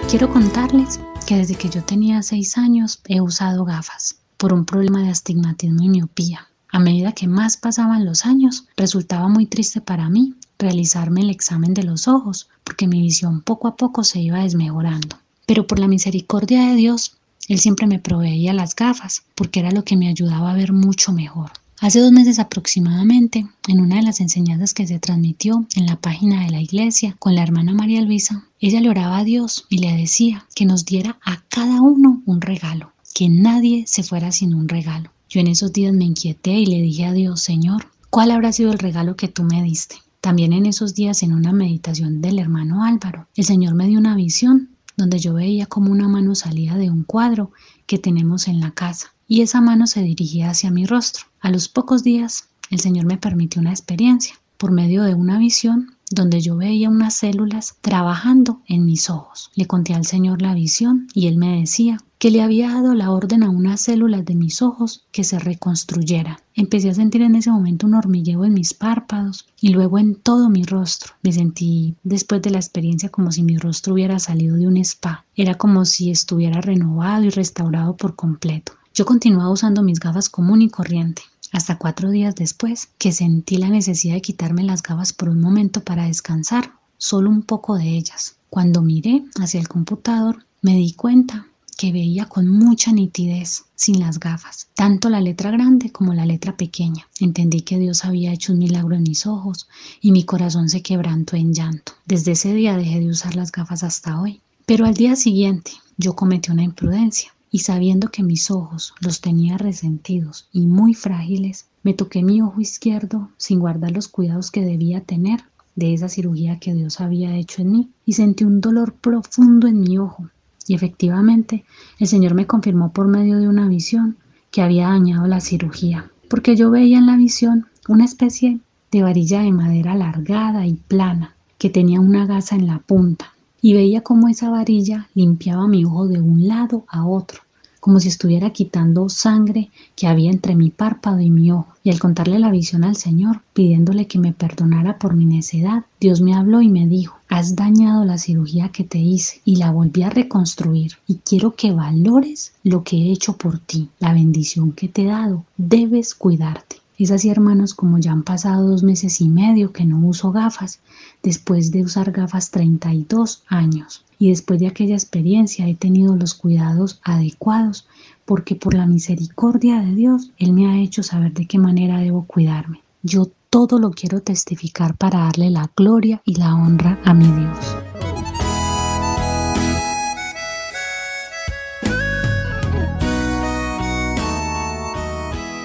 Quiero contarles que desde que yo tenía 6 años he usado gafas por un problema de astigmatismo y miopía. A medida que más pasaban los años, resultaba muy triste para mí realizarme el examen de los ojos porque mi visión poco a poco se iba desmejorando. Pero por la misericordia de Dios, Él siempre me proveía las gafas porque era lo que me ayudaba a ver mucho mejor. Hace 2 meses aproximadamente, en una de las enseñanzas que se transmitió en la página de la iglesia con la hermana María Luisa, ella le oraba a Dios y le decía que nos diera a cada uno un regalo, que nadie se fuera sin un regalo. Yo en esos días me inquieté y le dije a Dios: Señor, ¿cuál habrá sido el regalo que tú me diste? También en esos días, en una meditación del hermano Álvaro, el Señor me dio una visión donde yo veía como una mano salía de un cuadro que tenemos en la casa y esa mano se dirigía hacia mi rostro. A los pocos días, el Señor me permitió una experiencia por medio de una visión donde yo veía unas células trabajando en mis ojos. Le conté al Señor la visión y Él me decía que le había dado la orden a unas células de mis ojos que se reconstruyeran. Empecé a sentir en ese momento un hormigueo en mis párpados y luego en todo mi rostro. Me sentí después de la experiencia como si mi rostro hubiera salido de un spa. Era como si estuviera renovado y restaurado por completo. Yo continuaba usando mis gafas común y corriente, hasta 4 días después que sentí la necesidad de quitarme las gafas por un momento para descansar, solo un poco de ellas. Cuando miré hacia el computador, me di cuenta que veía con mucha nitidez sin las gafas, tanto la letra grande como la letra pequeña. Entendí que Dios había hecho un milagro en mis ojos y mi corazón se quebrantó en llanto. Desde ese día dejé de usar las gafas hasta hoy. Pero al día siguiente yo cometí una imprudencia. Y sabiendo que mis ojos los tenía resentidos y muy frágiles, me toqué mi ojo izquierdo sin guardar los cuidados que debía tener de esa cirugía que Dios había hecho en mí y sentí un dolor profundo en mi ojo. Y efectivamente, el Señor me confirmó por medio de una visión que había dañado la cirugía, porque yo veía en la visión una especie de varilla de madera alargada y plana que tenía una gasa en la punta. Y veía cómo esa varilla limpiaba mi ojo de un lado a otro, como si estuviera quitando sangre que había entre mi párpado y mi ojo. Y al contarle la visión al Señor, pidiéndole que me perdonara por mi necedad, Dios me habló y me dijo: has dañado la cirugía que te hice y la volví a reconstruir y quiero que valores lo que he hecho por ti, la bendición que te he dado. Debes cuidarte. Es así, hermanos, como ya han pasado 2 meses y medio que no uso gafas, después de usar gafas 32 años. Y después de aquella experiencia he tenido los cuidados adecuados, porque por la misericordia de Dios, Él me ha hecho saber de qué manera debo cuidarme. Yo todo lo quiero testificar para darle la gloria y la honra a mi Dios.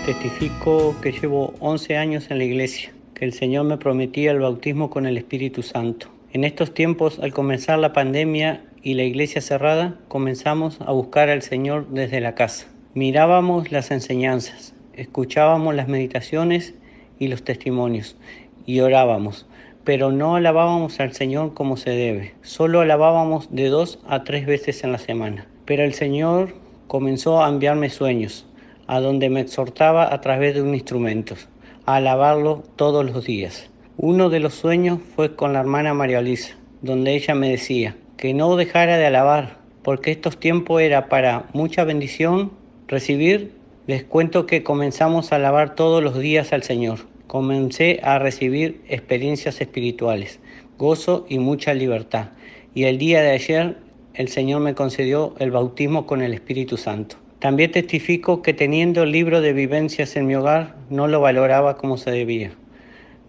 Testifico que llevo 11 años en la iglesia, que el Señor me prometía el bautismo con el Espíritu Santo. En estos tiempos, al comenzar la pandemia y la iglesia cerrada, comenzamos a buscar al Señor desde la casa. Mirábamos las enseñanzas, escuchábamos las meditaciones y los testimonios y orábamos, pero no alabábamos al Señor como se debe. Solo alabábamos de 2 a 3 veces en la semana. Pero el Señor comenzó a enviarme sueños, a donde me exhortaba a través de un instrumento, a alabarlo todos los días. Uno de los sueños fue con la hermana María Luisa, donde ella me decía que no dejara de alabar, porque estos tiempos era para mucha bendición recibir. Les cuento que comenzamos a alabar todos los días al Señor. Comencé a recibir experiencias espirituales, gozo y mucha libertad. Y el día de ayer el Señor me concedió el bautismo con el Espíritu Santo. También testifico que teniendo el libro de vivencias en mi hogar, no lo valoraba como se debía.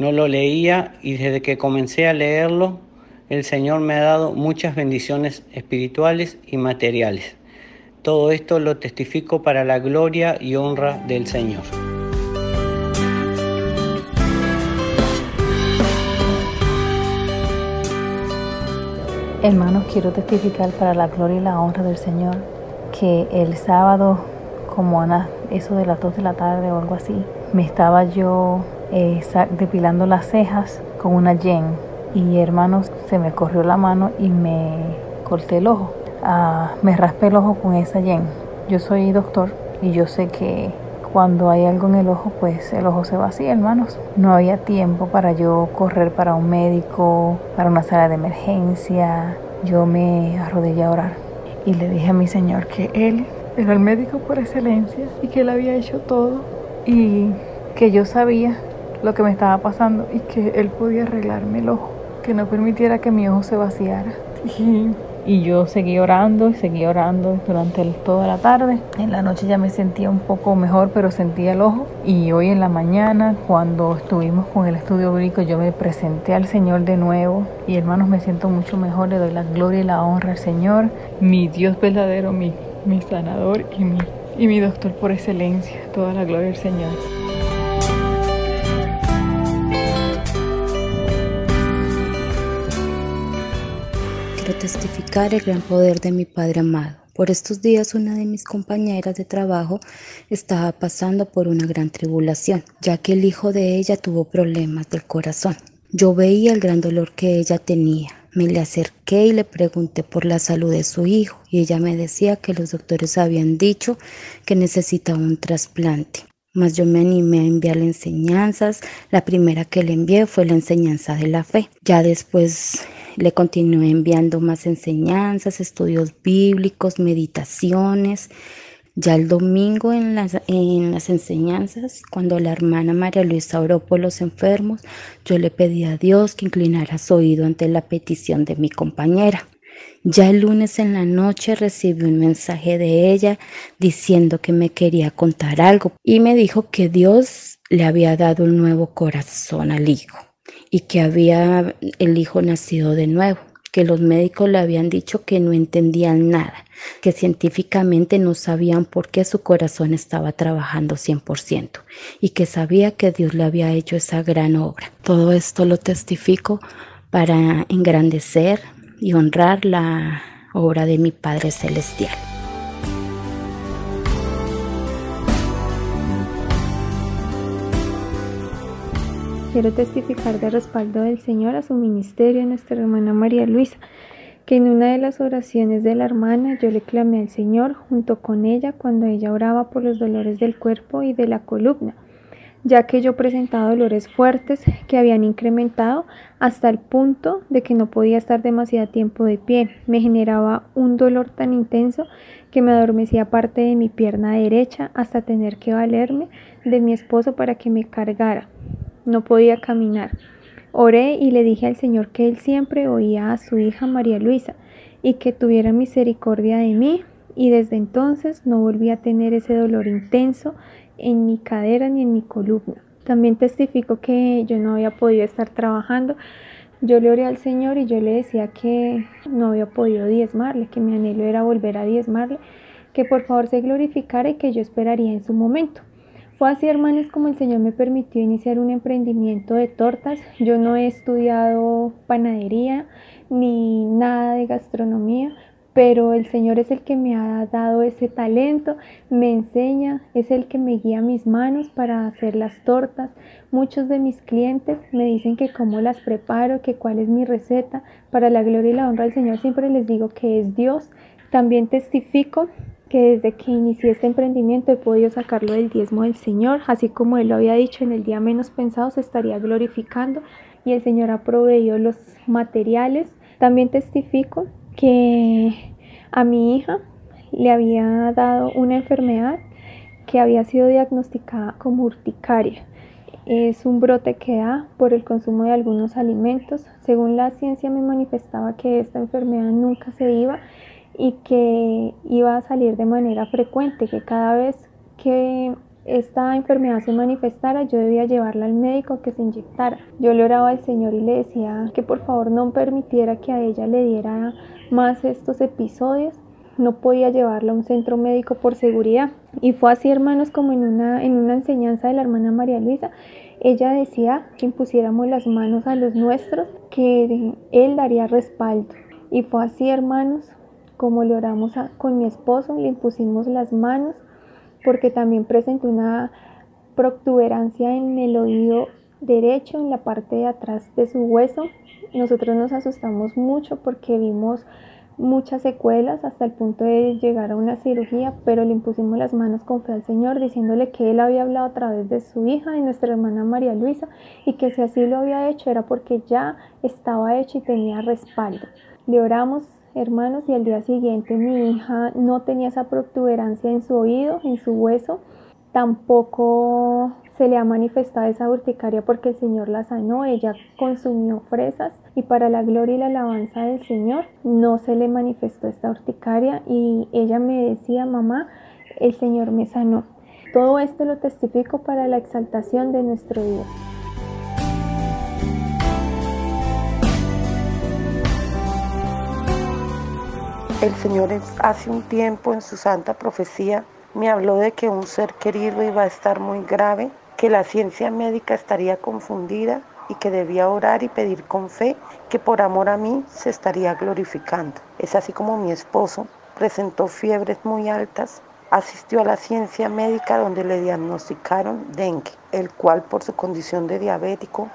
No lo leía y desde que comencé a leerlo, el Señor me ha dado muchas bendiciones espirituales y materiales. Todo esto lo testifico para la gloria y honra del Señor. Hermanos, quiero testificar para la gloria y la honra del Señor que el sábado, como a eso de las 2 de la tarde o algo así, me estaba yo depilando las cejas con una yen y, hermanos, se me corrió la mano y me corté el ojo. Me raspé el ojo con esa yen. Yo soy doctor y yo sé que cuando hay algo en el ojo, pues el ojo se vacía, hermanos. No había tiempo para yo correr para un médico, para una sala de emergencia. yo me arrodillé a orar y le dije a mi Señor que Él era el médico por excelencia y que Él había hecho todo y que yo sabía lo que me estaba pasando y que Él podía arreglarme el ojo, que no permitiera que mi ojo se vaciara. Y yo seguí orando durante toda la tarde. En la noche ya me sentía un poco mejor, pero sentía el ojo. Y hoy en la mañana, cuando estuvimos con el estudio bíblico, yo me presenté al Señor de nuevo. Y hermanos, me siento mucho mejor. Le doy la gloria y la honra al Señor, mi Dios verdadero, mi sanador y mi doctor por excelencia. Toda la gloria al Señor. Quiero testificar el gran poder de mi Padre amado. Por estos días una de mis compañeras de trabajo estaba pasando por una gran tribulación, ya que el hijo de ella tuvo problemas del corazón. Yo veía el gran dolor que ella tenía. Me le acerqué y le pregunté por la salud de su hijo y ella me decía que los doctores habían dicho que necesitaba un trasplante. Mas yo me animé a enviarle enseñanzas. La primera que le envié fue la enseñanza de la fe. Ya después le continué enviando más enseñanzas, estudios bíblicos, meditaciones. Ya el domingo en las enseñanzas, cuando la hermana María Luisa oró por los enfermos, yo le pedí a Dios que inclinara su oído ante la petición de mi compañera. Ya el lunes en la noche recibí un mensaje de ella diciendo que me quería contar algo y me dijo que Dios le había dado un nuevo corazón al hijo y que había el hijo nacido de nuevo, que los médicos le habían dicho que no entendían nada, que científicamente no sabían por qué su corazón estaba trabajando 100% y que sabía que Dios le había hecho esa gran obra. Todo esto lo testifico para engrandecer y honrar la obra de mi Padre Celestial. Quiero testificar de respaldo del Señor a su ministerio, a nuestra hermana María Luisa, que en una de las oraciones de la hermana yo le clamé al Señor junto con ella cuando ella oraba por los dolores del cuerpo y de la columna, ya que yo presentaba dolores fuertes que habían incrementado hasta el punto de que no podía estar demasiado tiempo de pie. Me generaba un dolor tan intenso que me adormecía parte de mi pierna derecha hasta tener que valerme de mi esposo para que me cargara. No podía caminar. Oré y le dije al Señor que Él siempre oía a su hija María Luisa y que tuviera misericordia de mí, y desde entonces no volví a tener ese dolor intenso en mi cadera ni en mi columna. También testifico que yo no había podido estar trabajando. Yo le oré al Señor y yo le decía que no había podido diezmarle, que mi anhelo era volver a diezmarle, que por favor se glorificara y que yo esperaría en su momento. Fue así, hermanos, como el Señor me permitió iniciar un emprendimiento de tortas. Yo no he estudiado panadería ni nada de gastronomía, pero el Señor es el que me ha dado ese talento, me enseña, es el que me guía mis manos para hacer las tortas. Muchos de mis clientes me dicen que cómo las preparo, que cuál es mi receta. Para la gloria y la honra del Señor siempre les digo que es Dios. También testifico que desde que inicié este emprendimiento he podido sacarlo del diezmo del Señor, así como Él lo había dicho, en el día menos pensado se estaría glorificando, y el Señor ha proveído los materiales. También testifico que a mi hija le había dado una enfermedad que había sido diagnosticada como urticaria. Es un brote que da por el consumo de algunos alimentos. Según la ciencia me manifestaba que esta enfermedad nunca se iba y que iba a salir de manera frecuente, que cada vez que esta enfermedad se manifestara yo debía llevarla al médico que se inyectara. Yo le oraba al Señor y le decía que por favor no permitiera que a ella le diera más estos episodios. No podía llevarla a un centro médico por seguridad. Y fue así, hermanos, como en una enseñanza de la hermana María Luisa, ella decía que impusiéramos las manos a los nuestros, que Él daría respaldo. Y fue así, hermanos, como le oramos con mi esposo, le impusimos las manos, porque también presentó una protuberancia en el oído derecho, en la parte de atrás de su hueso. Nosotros nos asustamos mucho porque vimos muchas secuelas hasta el punto de llegar a una cirugía, pero le impusimos las manos con fe al Señor, diciéndole que Él había hablado a través de su hija, de nuestra hermana María Luisa, y que si así lo había hecho era porque ya estaba hecho y tenía respaldo. Le oramos, hermanos, y al día siguiente mi hija no tenía esa protuberancia en su oído, en su hueso. Tampoco se le ha manifestado esa urticaria porque el Señor la sanó. Ella consumió fresas y para la gloria y la alabanza del Señor no se le manifestó esta urticaria y ella me decía: mamá, el Señor me sanó. Todo esto lo testifico para la exaltación de nuestro Dios. El Señor hace un tiempo en su santa profecía me habló de que un ser querido iba a estar muy grave, que la ciencia médica estaría confundida y que debía orar y pedir con fe, que por amor a mí se estaría glorificando. Es así como mi esposo presentó fiebres muy altas, asistió a la ciencia médica donde le diagnosticaron dengue, el cual por su condición de diabético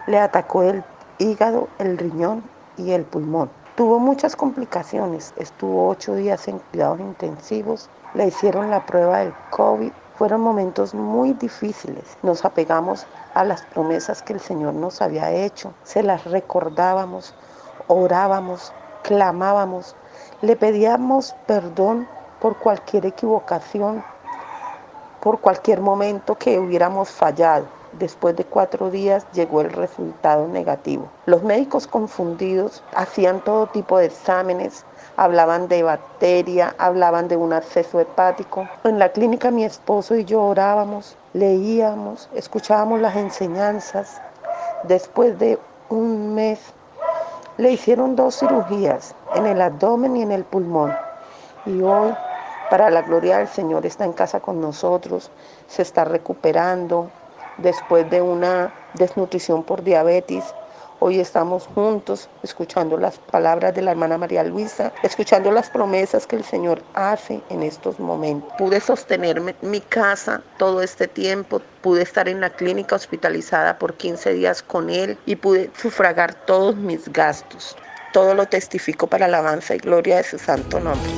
le atacó el hígado, el riñón y el pulmón. Tuvo muchas complicaciones, estuvo 8 días en cuidados intensivos, le hicieron la prueba del COVID. Fueron momentos muy difíciles. Nos apegamos a las promesas que el Señor nos había hecho, se las recordábamos, orábamos, clamábamos, le pedíamos perdón por cualquier equivocación, por cualquier momento que hubiéramos fallado. Después de 4 días llegó el resultado negativo. Los médicos confundidos hacían todo tipo de exámenes, hablaban de bacteria, hablaban de un absceso hepático. En la clínica mi esposo y yo orábamos, leíamos, escuchábamos las enseñanzas. Después de un mes le hicieron 2 cirugías en el abdomen y en el pulmón. Y hoy, para la gloria del Señor, está en casa con nosotros, se está recuperando después de una desnutrición por diabetes. Hoy estamos juntos escuchando las palabras de la hermana María Luisa, escuchando las promesas que el Señor hace en estos momentos. Pude sostenerme en mi casa todo este tiempo, pude estar en la clínica hospitalizada por 15 días con él y pude sufragar todos mis gastos. Todo lo testifico para alabanza y gloria de su santo nombre.